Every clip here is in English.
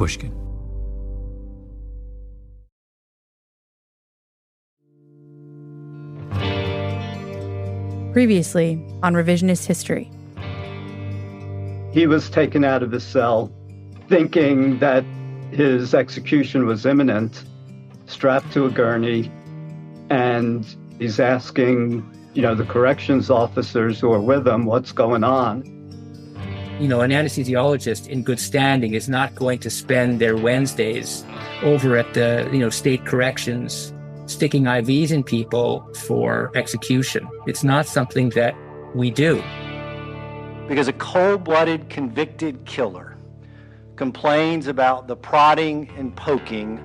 Pushkin. Previously on Revisionist History. He was taken out of his cell thinking that his execution was imminent, strapped to a gurney, and he's asking, the corrections officers who are with him, what's going on? An anesthesiologist in good standing is not going to spend their Wednesdays over at the, state corrections sticking IVs in people for execution. It's not something that we do. Because a cold-blooded convicted killer complains about the prodding and poking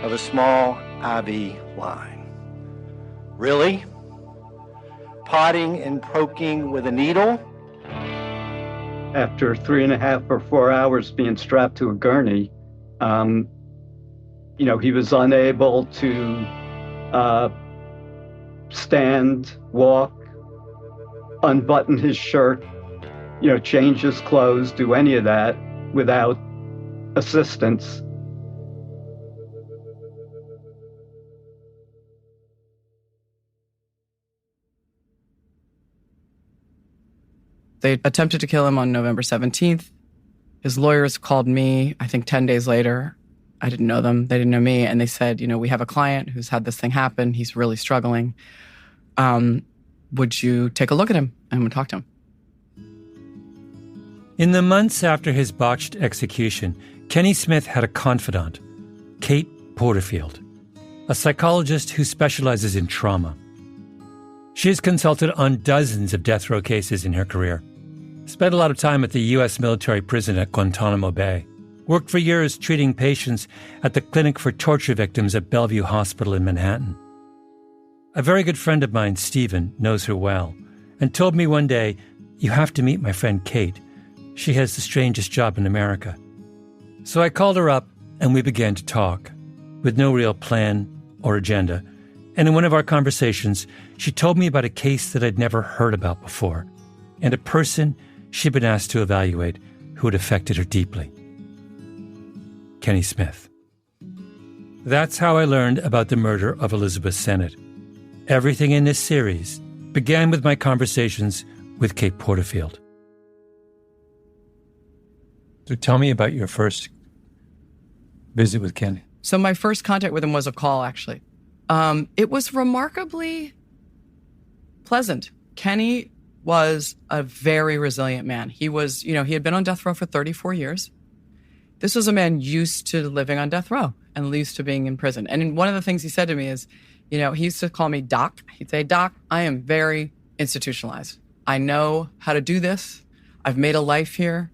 of a small IV line. Really? Prodding and poking with a needle? After 3.5 or 4 hours being strapped to a gurney, he was unable to stand, walk, unbutton his shirt, change his clothes, do any of that without assistance. They attempted to kill him on November 17th. His lawyers called me, I think 10 days later. I didn't know them. They didn't know me. And they said, we have a client who's had this thing happen. He's really struggling. Would you take a look at him? And we'll talk to him. In the months after his botched execution, Kenny Smith had a confidant, Kate Porterfield, a psychologist who specializes in trauma. She has consulted on dozens of death row cases in her career, spent a lot of time at the U.S. military prison at Guantanamo Bay, worked for years treating patients at the Clinic for Torture Victims at Bellevue Hospital in Manhattan. A very good friend of mine, Stephen, knows her well, and told me one day, "You have to meet my friend Kate. She has the strangest job in America." So I called her up, and we began to talk, with no real plan or agenda. And in one of our conversations, she told me about a case that I'd never heard about before, and a person she'd been asked to evaluate who had affected her deeply. Kenny Smith. That's how I learned about the murder of Elizabeth Sennett. Everything in this series began with my conversations with Kate Porterfield. So tell me about your first visit with Kenny. So my first contact with him was a call, actually. It was remarkably pleasant. Kenny was a very resilient man. He was, he had been on death row for 34 years. This was a man used to living on death row and used to being in prison. And one of the things he said to me is, he used to call me Doc. He'd say, "Doc, I am very institutionalized. I know how to do this. I've made a life here.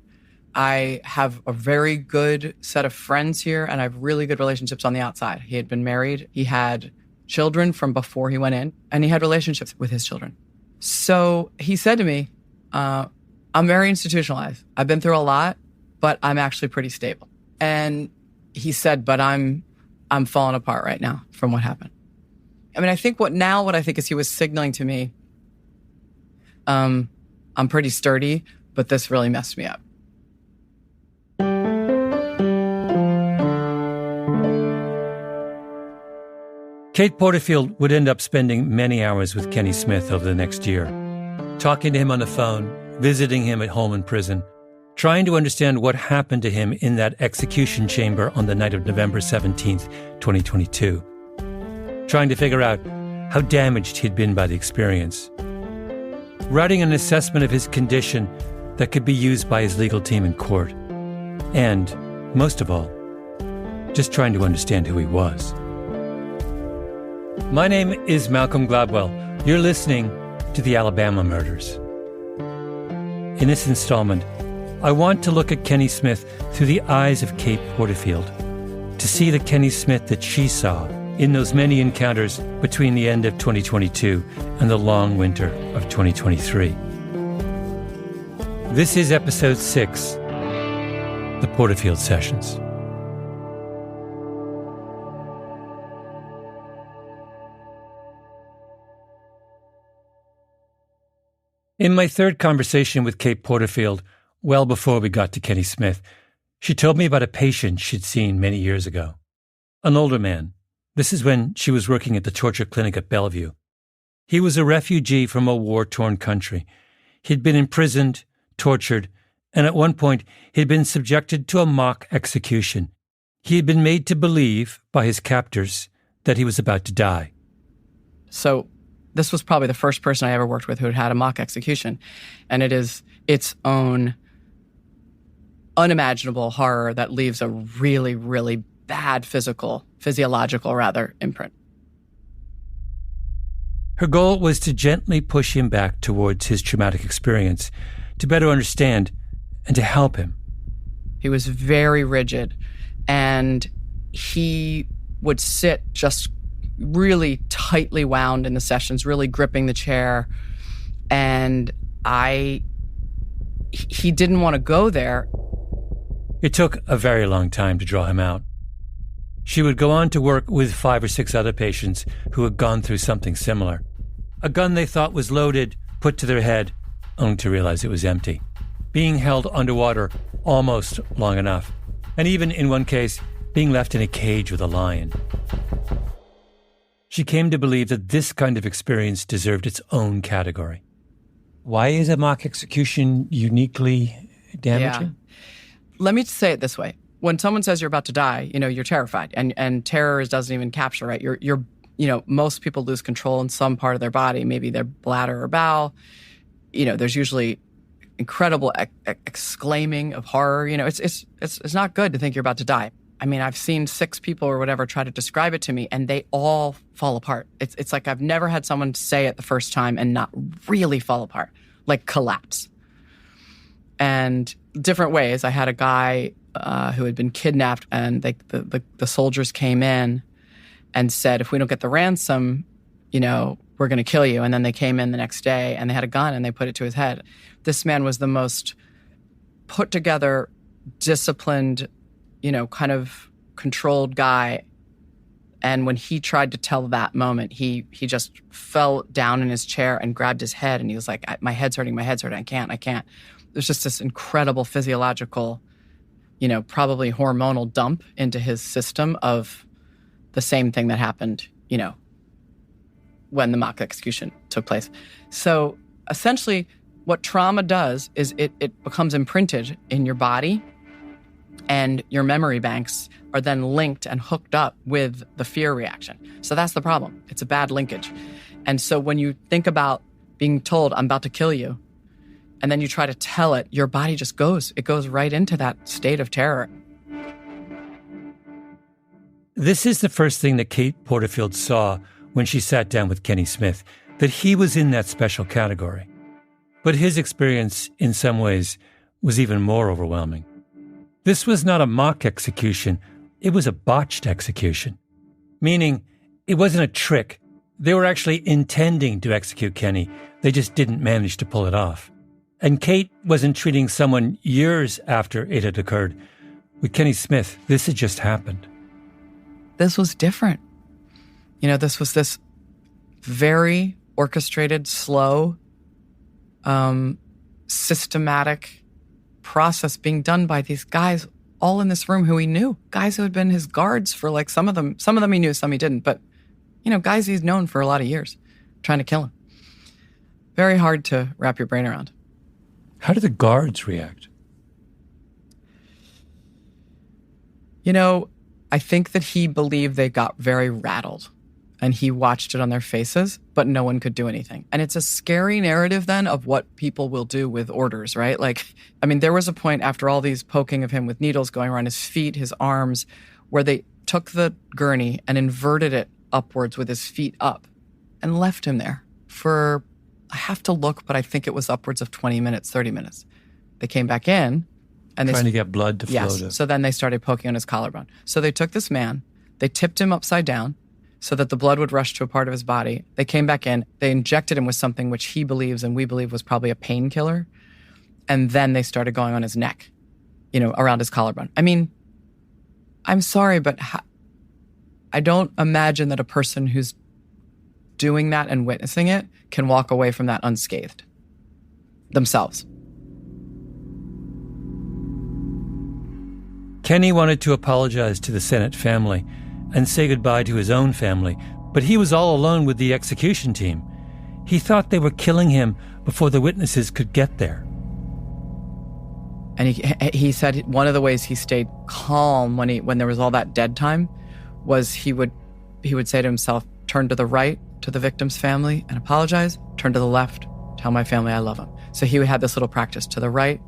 I have a very good set of friends here, and I have really good relationships on the outside." He had been married. He had children from before he went in, and he had relationships with his children. So he said to me, "I'm very institutionalized. I've been through a lot, but I'm actually pretty stable." And he said, "But I'm falling apart right now from what happened." I think what I think is he was signaling to me, I'm pretty sturdy, but this really messed me up. Kate Porterfield would end up spending many hours with Kenny Smith over the next year, talking to him on the phone, visiting him at home in prison, trying to understand what happened to him in that execution chamber on the night of November 17th, 2022, trying to figure out how damaged he'd been by the experience, writing an assessment of his condition that could be used by his legal team in court, and, most of all, just trying to understand who he was. My name is Malcolm Gladwell. You're listening to The Alabama Murders. In this installment, I want to look at Kenny Smith through the eyes of Kate Porterfield, to see the Kenny Smith that she saw in those many encounters between the end of 2022 and the long winter of 2023. This is episode 6, The Porterfield Sessions. In my third conversation with Kate Porterfield, well before we got to Kenny Smith, She told me about a patient she'd seen many years ago. An older man. This is when she was working at the torture clinic at Bellevue. He was a refugee from a war-torn country. He'd been imprisoned, tortured, and at one point he'd been subjected to a mock execution. He had been made to believe by his captors that he was about to die. So this was probably the first person I ever worked with who had had a mock execution. And it is its own unimaginable horror that leaves a really, really bad physiological imprint. Her goal was to gently push him back towards his traumatic experience, to better understand and to help him. He was very rigid, and he would sit just really tightly wound in the sessions, really gripping the chair. And he didn't want to go there. It took a very long time to draw him out. She would go on to work with 5 or 6 other patients who had gone through something similar. A gun they thought was loaded, put to their head, only to realize it was empty. Being held underwater almost long enough. And even in one case, being left in a cage with a lion. She came to believe that this kind of experience deserved its own category. Why is a mock execution uniquely damaging? Yeah. Let me say it this way. When someone says you're about to die, you're terrified, and terror doesn't even capture, right? You're most people lose control in some part of their body, maybe their bladder or bowel. There's usually incredible exclaiming of horror. It's not good to think you're about to die. I mean, I've seen 6 people or whatever try to describe it to me, and they all fall apart. It's like I've never had someone say it the first time and not really fall apart, like collapse. And different ways. I had a guy who had been kidnapped, and the soldiers came in and said, if we don't get the ransom, we're going to kill you. And then they came in the next day, and they had a gun, and they put it to his head. This man was the most put together, disciplined, kind of controlled guy. And when he tried to tell that moment, he just fell down in his chair and grabbed his head, and he was like, my head's hurting, I can't. There's just this incredible physiological, probably hormonal dump into his system of the same thing that happened, when the mock execution took place. So essentially what trauma does is it becomes imprinted in your body, and your memory banks are then linked and hooked up with the fear reaction. So that's the problem. It's a bad linkage. And so when you think about being told, I'm about to kill you, and then you try to tell it, your body just goes. It goes right into that state of terror. This is the first thing that Kate Porterfield saw when she sat down with Kenny Smith, that he was in that special category. But his experience, in some ways, was even more overwhelming. This was not a mock execution, it was a botched execution. Meaning, it wasn't a trick. They were actually intending to execute Kenny, they just didn't manage to pull it off. And Kate wasn't treating someone years after it had occurred. With Kenny Smith, this had just happened. This was different. This was this very orchestrated, slow, systematic process being done by these guys all in this room who he knew. Guys who had been his guards for some of them he knew, some he didn't. But, guys he's known for a lot of years, trying to kill him. Very hard to wrap your brain around. How did the guards react? I think that he believed they got very rattled, and he watched it on their faces, but no one could do anything. And it's a scary narrative then of what people will do with orders, right? There was a point after all these poking of him with needles going around his feet, his arms, where they took the gurney and inverted it upwards with his feet up and left him there for, I have to look, but I think it was upwards of 20 minutes, 30 minutes. They came back in. And trying to get blood to flow. Yes. So then they started poking on his collarbone. So they took this man, they tipped him upside down so that the blood would rush to a part of his body. They came back in, they injected him with something which he believes and we believe was probably a painkiller. And then they started going on his neck, around his collarbone. I'm sorry, but I don't imagine that a person who's doing that and witnessing it can walk away from that unscathed themselves. Kenny wanted to apologize to the Sennett family and say goodbye to his own family, but he was all alone with the execution team. He thought they were killing him before the witnesses could get there. And he said one of the ways he stayed calm when there was all that dead time was he would say to himself, turn to the right to the victim's family and apologize, turn to the left, tell my family I love them. So he had this little practice: to the right,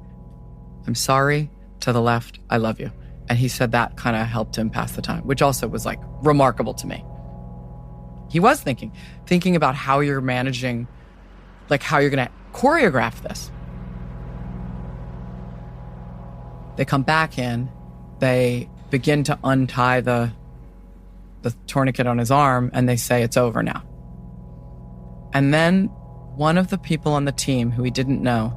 I'm sorry; to the left, I love you. And he said that kind of helped him pass the time, which also was like remarkable to me. He was thinking about how you're managing, like how you're going to choreograph this. They come back in, they begin to untie the tourniquet on his arm, and they say, it's over now. And then one of the people on the team who he didn't know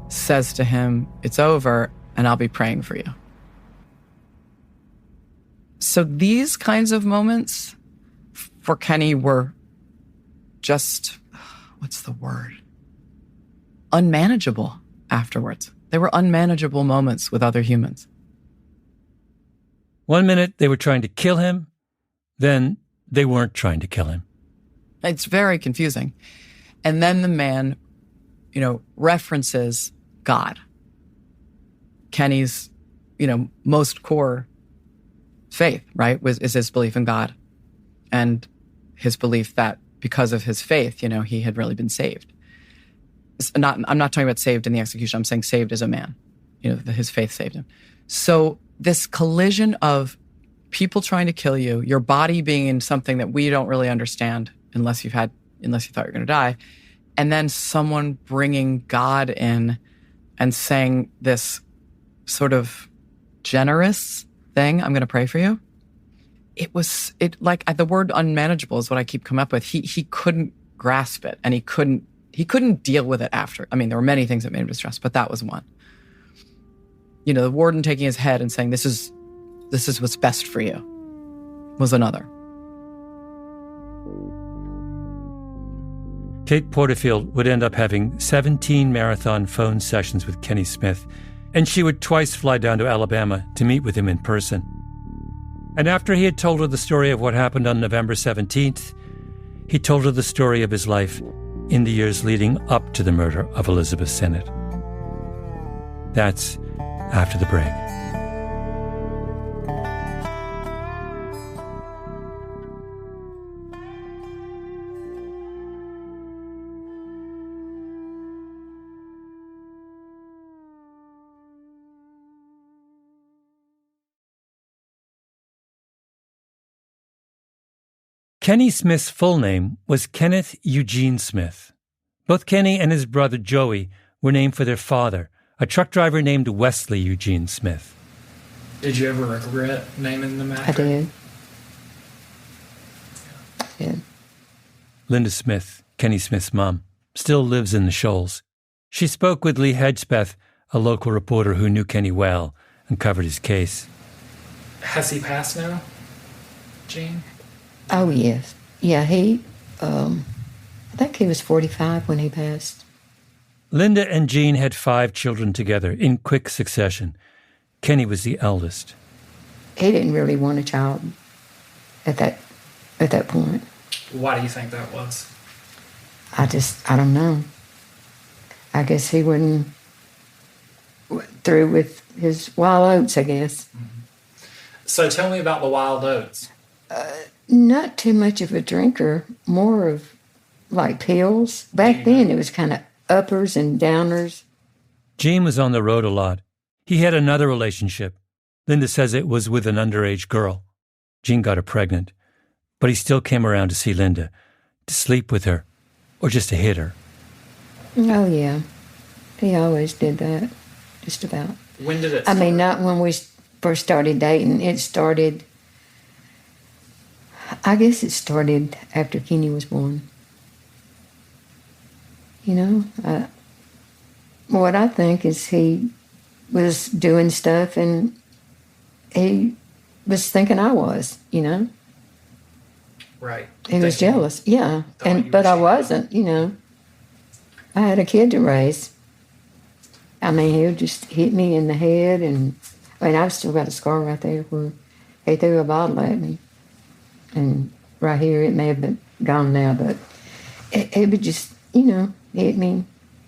says to him, it's over, and I'll be praying for you. So these kinds of moments for Kenny were just, what's the word? Unmanageable afterwards. They were unmanageable moments with other humans. 1 minute they were trying to kill him, then they weren't trying to kill him. It's very confusing. And then the man, references God. Kenny's, most core faith, right, is his belief in God. And his belief that because of his faith, he had really been saved. I'm not talking about saved in the execution. I'm saying saved as a man. His faith saved him. So this collision of people trying to kill you, your body being in something that we don't really understand unless you thought you're going to die, and then someone bringing God in and saying this sort of generous thing, I'm going to pray for you. The word unmanageable is what I keep coming up with. He couldn't grasp it, and he couldn't deal with it after. I mean, there were many things that made him distressed, but that was one. The warden taking his head and saying, this is what's best for you, was another. Kate Porterfield would end up having 17 marathon phone sessions with Kenny Smith, and she would twice fly down to Alabama to meet with him in person. And after he had told her the story of what happened on November 17th, he told her the story of his life in the years leading up to the murder of Elizabeth Sennett. That's after the break. Kenny Smith's full name was Kenneth Eugene Smith. Both Kenny and his brother Joey were named for their father, a truck driver named Wesley Eugene Smith. Did you ever regret naming them after? I did. Yeah. Linda Smith, Kenny Smith's mom, still lives in the Shoals. She spoke with Lee Hedgepeth, a local reporter who knew Kenny well and covered his case. Has he passed now, Jean? Oh, yes. Yeah, I think he was 45 when he passed. Linda and Jean had 5 children together in quick succession. Kenny was the eldest. He didn't really want a child at that point. Why do you think that was? I don't know. I guess he wasn't through with his wild oats, I guess. Mm-hmm. So tell me about the wild oats. Not too much of a drinker, more of like pills. Back then it was kind of uppers and downers. Gene was on the road a lot. He had another relationship. Linda says it was with an underage girl. Gene got her pregnant, but he still came around to see Linda, to sleep with her, or just to hit her. Oh, yeah. He always did that, just about. When did it start? I mean, not when we first started dating. I guess it started after Kenny was born. What I think is he was doing stuff and he was thinking I was, Right. He was jealous, yeah. But I wasn't, I had a kid to raise. I mean, he would just hit me in the head and I mean, I've still got a scar right there where he threw a bottle at me. And right here, it may have been gone now, but it would just, hit me,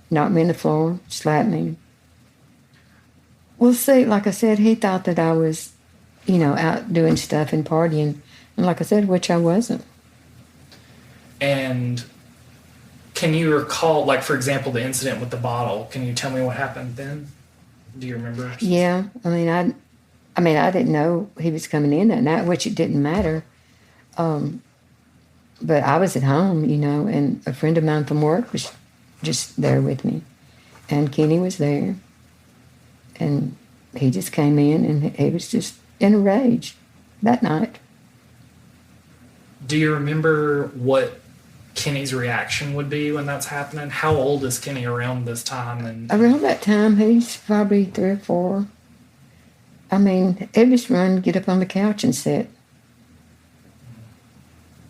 knock me on the floor, slap me. Well, see, like I said, he thought that I was, out doing stuff and partying. And like I said, which I wasn't. And can you recall, like, for example, the incident with the bottle? Can you tell me what happened then? Do you remember? Yeah. I mean, I didn't know he was coming in that night, which it didn't matter. But I was at home, and a friend of mine from work was just there with me. And Kenny was there. And he just came in, and he was just in a rage that night. Do you remember what Kenny's reaction would be when that's happening? How old is Kenny around this time? And around that time, he's probably 3 or 4. I mean, he'd just run, get up on the couch and sit.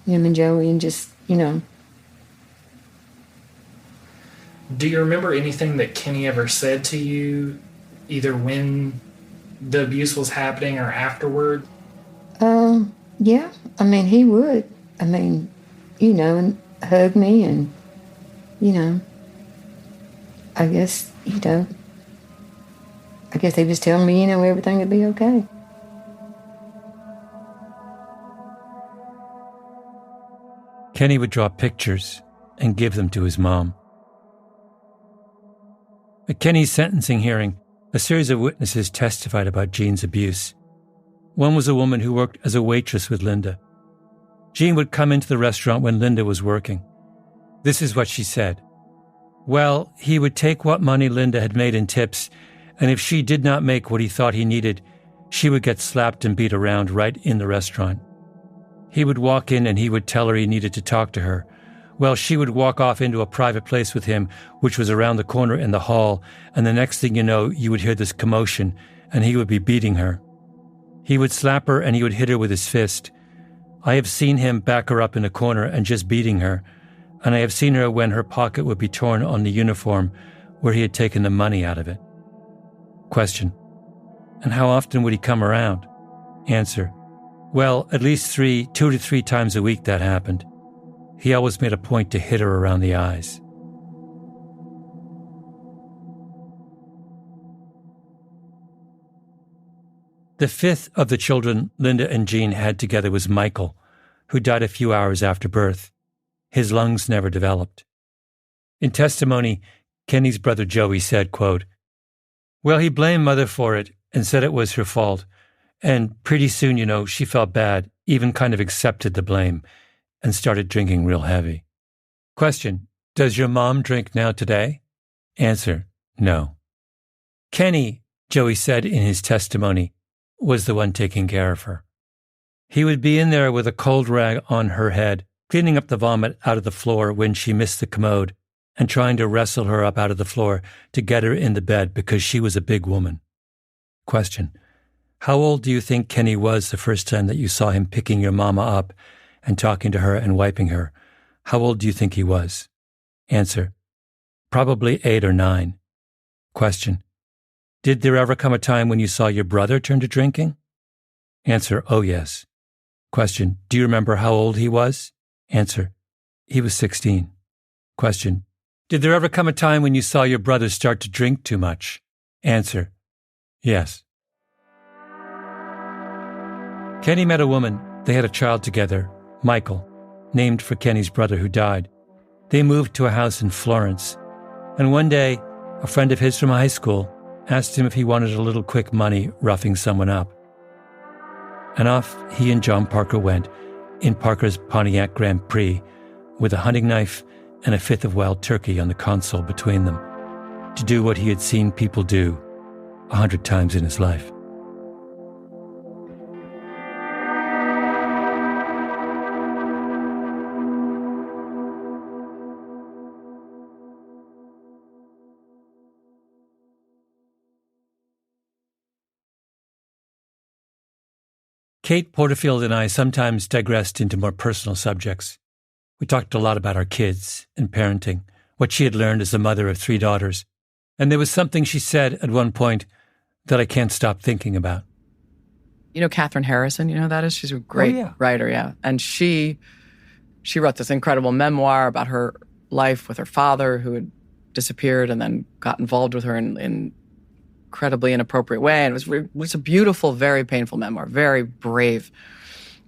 Him and Joey and just, Do you remember anything that Kenny ever said to you, either when the abuse was happening or afterward? Yeah. I mean, he would. I mean, and hug me and, I guess, I guess he was telling me, everything would be okay. Kenny would draw pictures and give them to his mom. At Kenny's sentencing hearing, a series of witnesses testified about Jean's abuse. One was a woman who worked as a waitress with Linda. Jean would come into the restaurant when Linda was working. This is what she said. Well, he would take what money Linda had made in tips, and if she did not make what he thought he needed, she would get slapped and beat around right in the restaurant. He would walk in and he would tell her he needed to talk to her. Well, she would walk off into a private place with him, which was around the corner in the hall, and the next thing you know, you would hear this commotion, and he would be beating her. He would slap her and he would hit her with his fist. I have seen him back her up in a corner and just beating her, and I have seen her when her pocket would be torn on the uniform where he had taken the money out of it. Question. And how often would he come around? Answer. Well, at least 2 to 3 times a week that happened. He always made a point to hit her around the eyes. The 5th of the children Linda and Jean had together was Michael, who died a few hours after birth. His lungs never developed. In testimony, Kenny's brother Joey said, quote, well, he blamed Mother for it and said it was her fault. And pretty soon, she felt bad, even kind of accepted the blame, and started drinking real heavy. Question, does your mom drink now today? Answer, no. Kenny, Joey said in his testimony, was the one taking care of her. He would be in there with a cold rag on her head, cleaning up the vomit out of the floor when she missed the commode, and trying to wrestle her up out of the floor to get her in the bed because she was a big woman. Question, how old do you think Kenny was the first time that you saw him picking your mama up and talking to her and wiping her? How old do you think he was? Answer, probably 8 or 9. Question, did there ever come a time when you saw your brother turn to drinking? Answer, oh yes. Question, do you remember how old he was? Answer, he was 16. Question, did there ever come a time when you saw your brother start to drink too much? Answer, yes. Kenny met a woman. They had a child together, Michael, named for Kenny's brother who died. They moved to a house in Florence. And one day, a friend of his from high school asked him if he wanted a little quick money roughing someone up. And off he and John Parker went in Parker's Pontiac Grand Prix with a hunting knife and a 5th of wild turkey on the console between them to do what he had seen people do 100 times in his life. Kate Porterfield and I sometimes digressed into more personal subjects. We talked a lot about our kids and parenting, what she had learned as a mother of 3 daughters. And there was something she said at one point that I can't stop thinking about. You know Catherine Harrison, you know who that is? She's a great writer, yeah. And she wrote this incredible memoir about her life with her father, who had disappeared and then got involved with her in incredibly inappropriate way. And it was a beautiful, very painful memoir, very brave.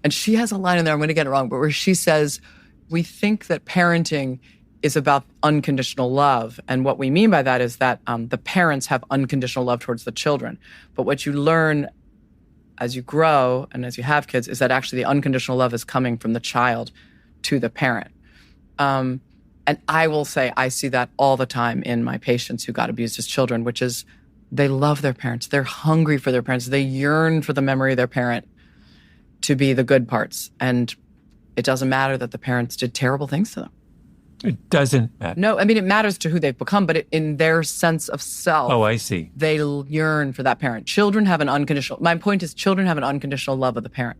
And she has a line in there, I'm going to get it wrong, but where she says, we think that parenting is about unconditional love. And what we mean by that is that the parents have unconditional love towards the children. But what you learn as you grow and as you have kids is that actually the unconditional love is coming from the child to the parent. And I will say I see that all the time in my patients who got abused as children, which is they love their parents. They're hungry for their parents. They yearn for the memory of their parent to be the good parts. And it doesn't matter that the parents did terrible things to them. It doesn't matter. No, I mean, it matters to who they've become, but in their sense of self. Oh, I see. They yearn for that parent. Children have an unconditional, my point is children have an unconditional love of the parent.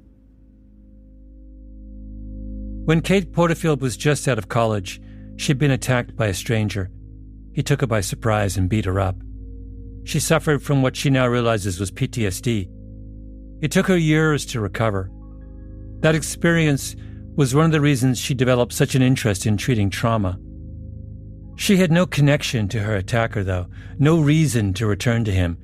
When Kate Porterfield was just out of college, she'd been attacked by a stranger. He took her by surprise and beat her up. She suffered from what she now realizes was PTSD. It took her years to recover. That experience was one of the reasons she developed such an interest in treating trauma. She had no connection to her attacker, though, no reason to return to him.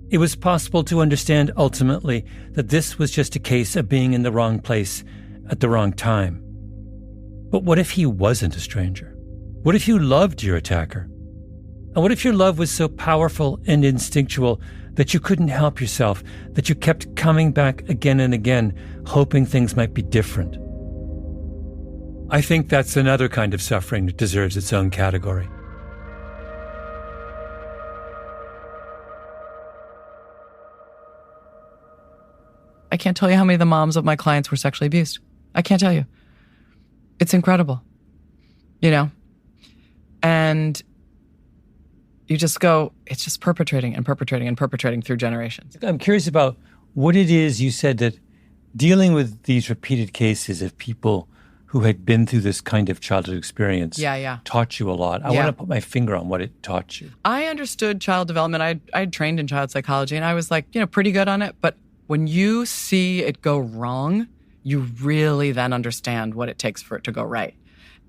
It was possible to understand ultimately that this was just a case of being in the wrong place at the wrong time. But what if he wasn't a stranger? What if you loved your attacker? And what if your love was so powerful and instinctual that you couldn't help yourself, that you kept coming back again and again, hoping things might be different? I think that's another kind of suffering that deserves its own category. I can't tell you how many of the moms of my clients were sexually abused. I can't tell you. It's incredible, you know? And you just go, it's just perpetrating and perpetrating and perpetrating through generations. I'm curious about what it is you said that dealing with these repeated cases of people who had been through this kind of childhood experience taught you a lot. I want to put my finger on what it taught you. I understood child development. I trained in child psychology, and I was like, pretty good on it. But when you see it go wrong, you really then understand what it takes for it to go right.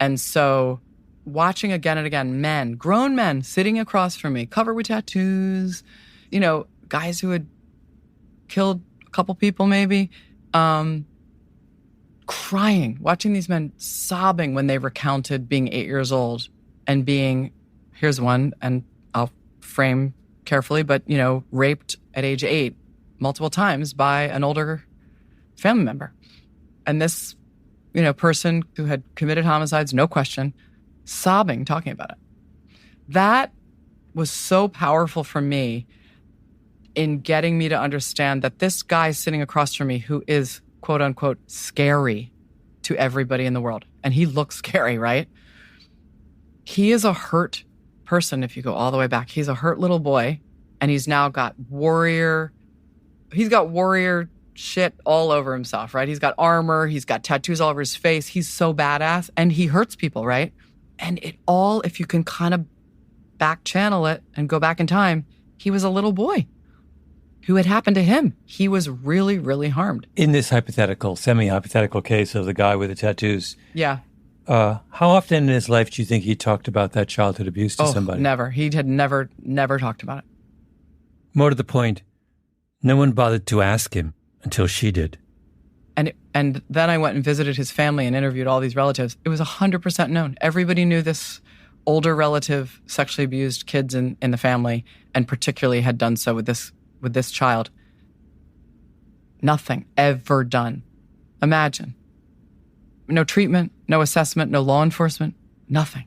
And so watching again and again men, grown men sitting across from me, covered with tattoos, guys who had killed a couple people maybe, crying, watching these men sobbing when they recounted being 8 years old and being, here's one, and I'll frame carefully, but, raped at age 8 multiple times by an older family member. And this, person who had committed homicides, no question, sobbing, talking about it. That was so powerful for me in getting me to understand that this guy sitting across from me who is, quote unquote, scary to everybody in the world. And he looks scary, right? He is a hurt person. If you go all the way back, he's a hurt little boy, and he's now got warrior shit all over himself, right? He's got armor, he's got tattoos all over his face. He's so badass, and he hurts people, right? And it all, if you can kind of back channel it and go back in time, he was a little boy who had happened to him. He was really, really harmed. In this hypothetical, semi-hypothetical case of the guy with the tattoos. Yeah. How often in his life do you think he talked about that childhood abuse to somebody? Never. He had never talked about it. More to the point, no one bothered to ask him until she did. And then I went and visited his family and interviewed all these relatives. It was 100% known. Everybody knew this older relative sexually abused kids in the family, and particularly had done so with this child. Nothing ever done. Imagine. No treatment, no assessment, no law enforcement, nothing.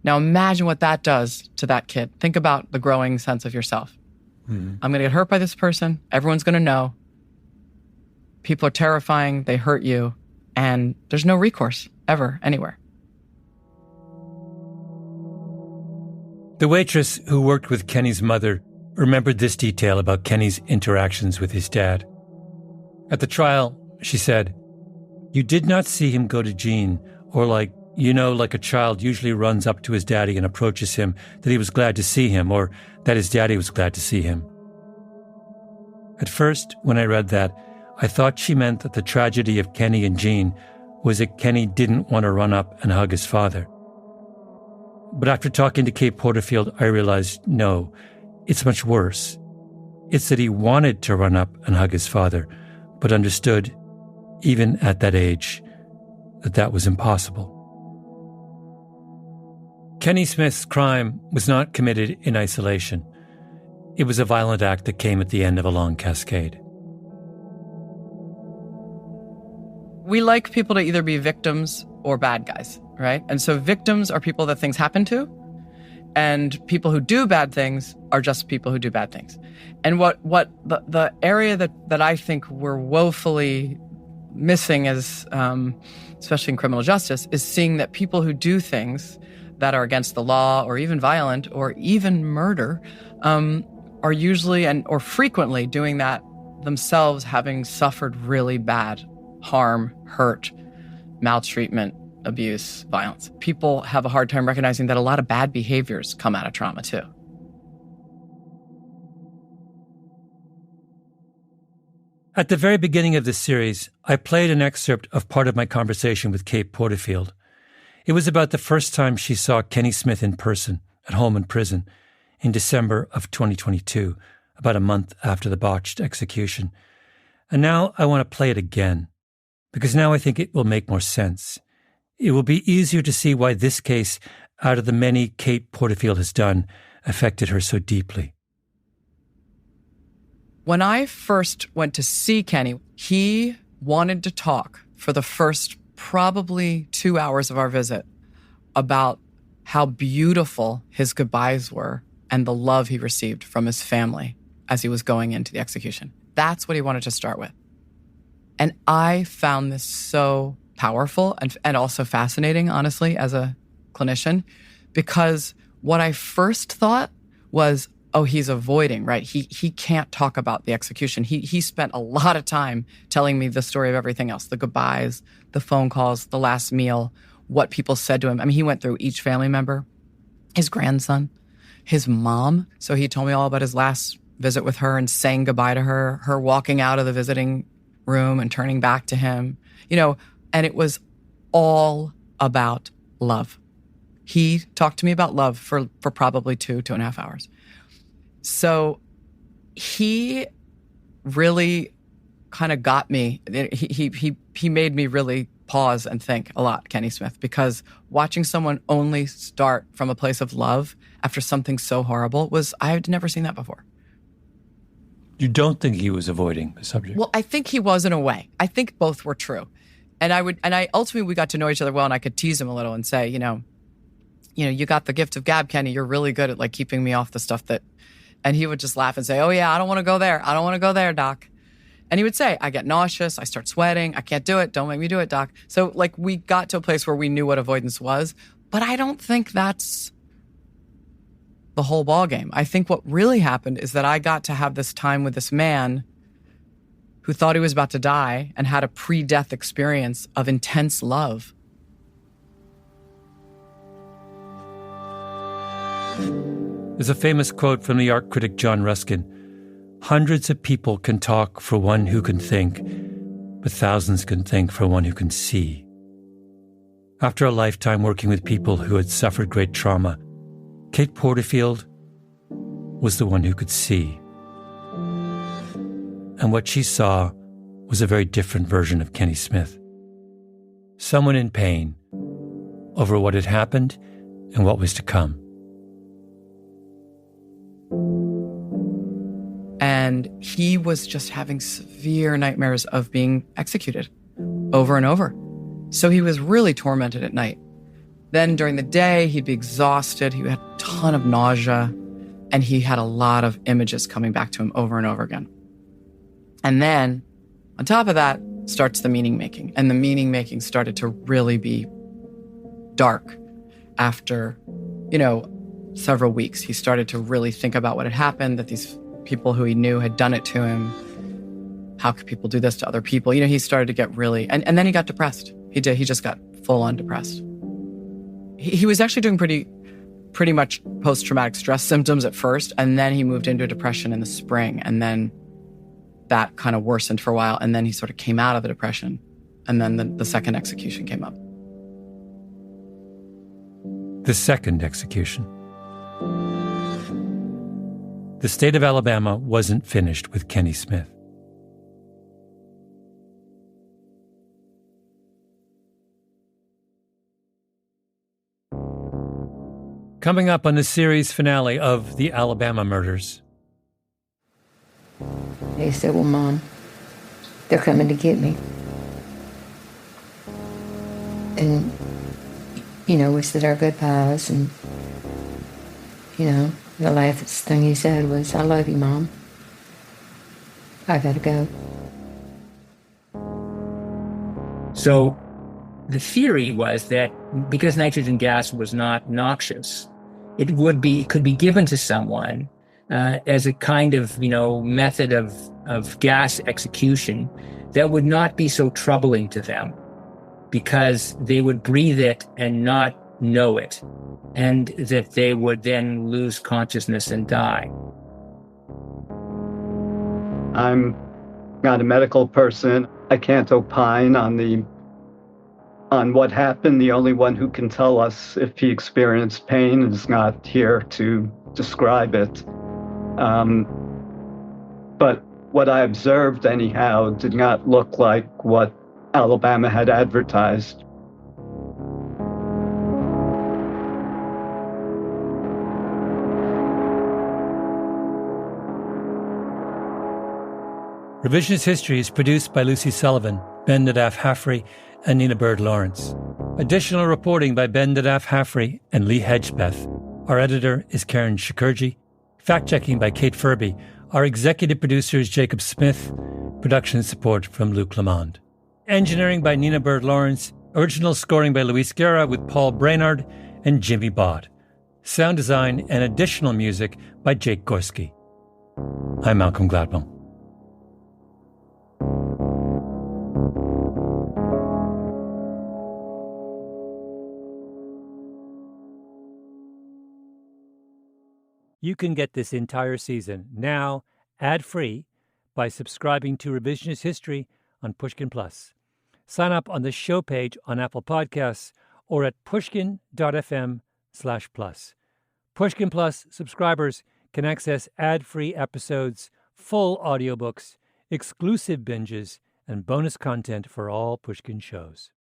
Now imagine what that does to that kid. Think about the growing sense of yourself. Mm-hmm. I'm going to get hurt by this person. Everyone's going to know. People are terrifying. They hurt you. And there's no recourse ever, anywhere. The waitress who worked with Kenny's mother remembered this detail about Kenny's interactions with his dad. At the trial, she said, "You did not see him go to Jean, or like a child usually runs up to his daddy and approaches him, that he was glad to see him, or that his daddy was glad to see him. At first, when I read that, I thought she meant that the tragedy of Kenny and Jean was that Kenny didn't want to run up and hug his father. But after talking to Kate Porterfield, I realized, no, it's much worse. It's that he wanted to run up and hug his father, but understood, even at that age, that that was impossible. Kenny Smith's crime was not committed in isolation. It was a violent act that came at the end of a long cascade. We like people to either be victims or bad guys, right? And so victims are people that things happen to, and people who do bad things are just people who do bad things. And what the area that I think we're woefully missing as, especially in criminal justice, is seeing that people who do things that are against the law or even violent or even murder are usually or frequently doing that themselves, having suffered really bad harm, hurt, maltreatment, abuse, violence. People have a hard time recognizing that a lot of bad behaviors come out of trauma too. At the very beginning of this series, I played an excerpt of part of my conversation with Kate Porterfield. It was about the first time she saw Kenny Smith in person at home in prison in December of 2022, about a month after the botched execution. And now I want to play it again, because now I think it will make more sense. It will be easier to see why this case, out of the many Kate Porterfield has done, affected her so deeply. When I first went to see Kenny, he wanted to talk for the first probably 2 hours of our visit about how beautiful his goodbyes were and the love he received from his family as he was going into the execution. That's what he wanted to start with. And I found this so powerful and also fascinating, honestly, as a clinician, because what I first thought was, oh, he's avoiding, right? He can't talk about the execution. He spent a lot of time telling me the story of everything else, the goodbyes, the phone calls, the last meal, what people said to him. I mean, he went through each family member, his grandson, his mom. So he told me all about his last visit with her and saying goodbye to her walking out of the visiting room and turning back to him, and it was all about love. He talked to me about love for probably 2.5 hours. So he really kind of got me. He made me really pause and think a lot, Kenny Smith, because watching someone only start from a place of love after something so horrible I had never seen that before. You don't think he was avoiding the subject? Well, I think he was in a way. I think both were true. And ultimately we got to know each other well, and I could tease him a little and say, you got the gift of gab, Kenny. You're really good at keeping me off the stuff and he would just laugh and say, oh yeah, I don't want to go there. I don't want to go there, doc. And he would say, I get nauseous. I start sweating. I can't do it. Don't make me do it, doc. So we got to a place where we knew what avoidance was, but I don't think that's the whole ballgame. I think what really happened is that I got to have this time with this man who thought he was about to die and had a pre-death experience of intense love. There's a famous quote from the art critic John Ruskin: "Hundreds of people can talk for one who can think, but thousands can think for one who can see." After a lifetime working with people who had suffered great trauma, Kate Porterfield was the one who could see. And what she saw was a very different version of Kenny Smith. Someone in pain over what had happened and what was to come. And he was just having severe nightmares of being executed over and over. So he was really tormented at night. Then during the day, he'd be exhausted. He had a ton of nausea, and he had a lot of images coming back to him over and over again. And then, on top of that, starts the meaning making. And the meaning making started to really be dark after, several weeks. He started to really think about what had happened, that these people who he knew had done it to him. How could people do this to other people? He started to get really, and then he got depressed. He just got full on depressed. He was actually doing pretty much post-traumatic stress symptoms at first, and then he moved into depression in the spring, and then that kind of worsened for a while. And then he sort of came out of the depression. And then the second execution came up. The second execution. The state of Alabama wasn't finished with Kenny Smith. Coming up on the series finale of The Alabama Murders. He said, well, Mom, they're coming to get me. And, we said our goodbyes, and, the last thing he said was, I love you, Mom. I gotta go. So the theory was that because nitrogen gas was not noxious, it could be given to someone as a kind of, method of gas execution that would not be so troubling to them because they would breathe it and not know it, and that they would then lose consciousness and die. I'm not a medical person. I can't opine on what happened. The only one who can tell us if he experienced pain is not here to describe it. But what I observed, anyhow, did not look like what Alabama had advertised. Revisionist History is produced by Lucy Sullivan, Ben Nadaf Haffrey, and Nina Bird Lawrence. Additional reporting by Ben Nadaf Haffrey and Lee Hedgepeth. Our editor is Karen Shakurji. Fact-checking by Kate Furby. Our executive producer is Jacob Smith. Production support from Luke Lamond. Engineering by Nina Bird Lawrence. Original scoring by Luis Guerra with Paul Brainard and Jimmy Bott. Sound design and additional music by Jake Gorski. I'm Malcolm Gladwell. You can get this entire season now, ad-free, by subscribing to Revisionist History on Pushkin Plus. Sign up on the show page on Apple Podcasts or at pushkin.fm/plus. Pushkin Plus subscribers can access ad-free episodes, full audiobooks, exclusive binges, and bonus content for all Pushkin shows.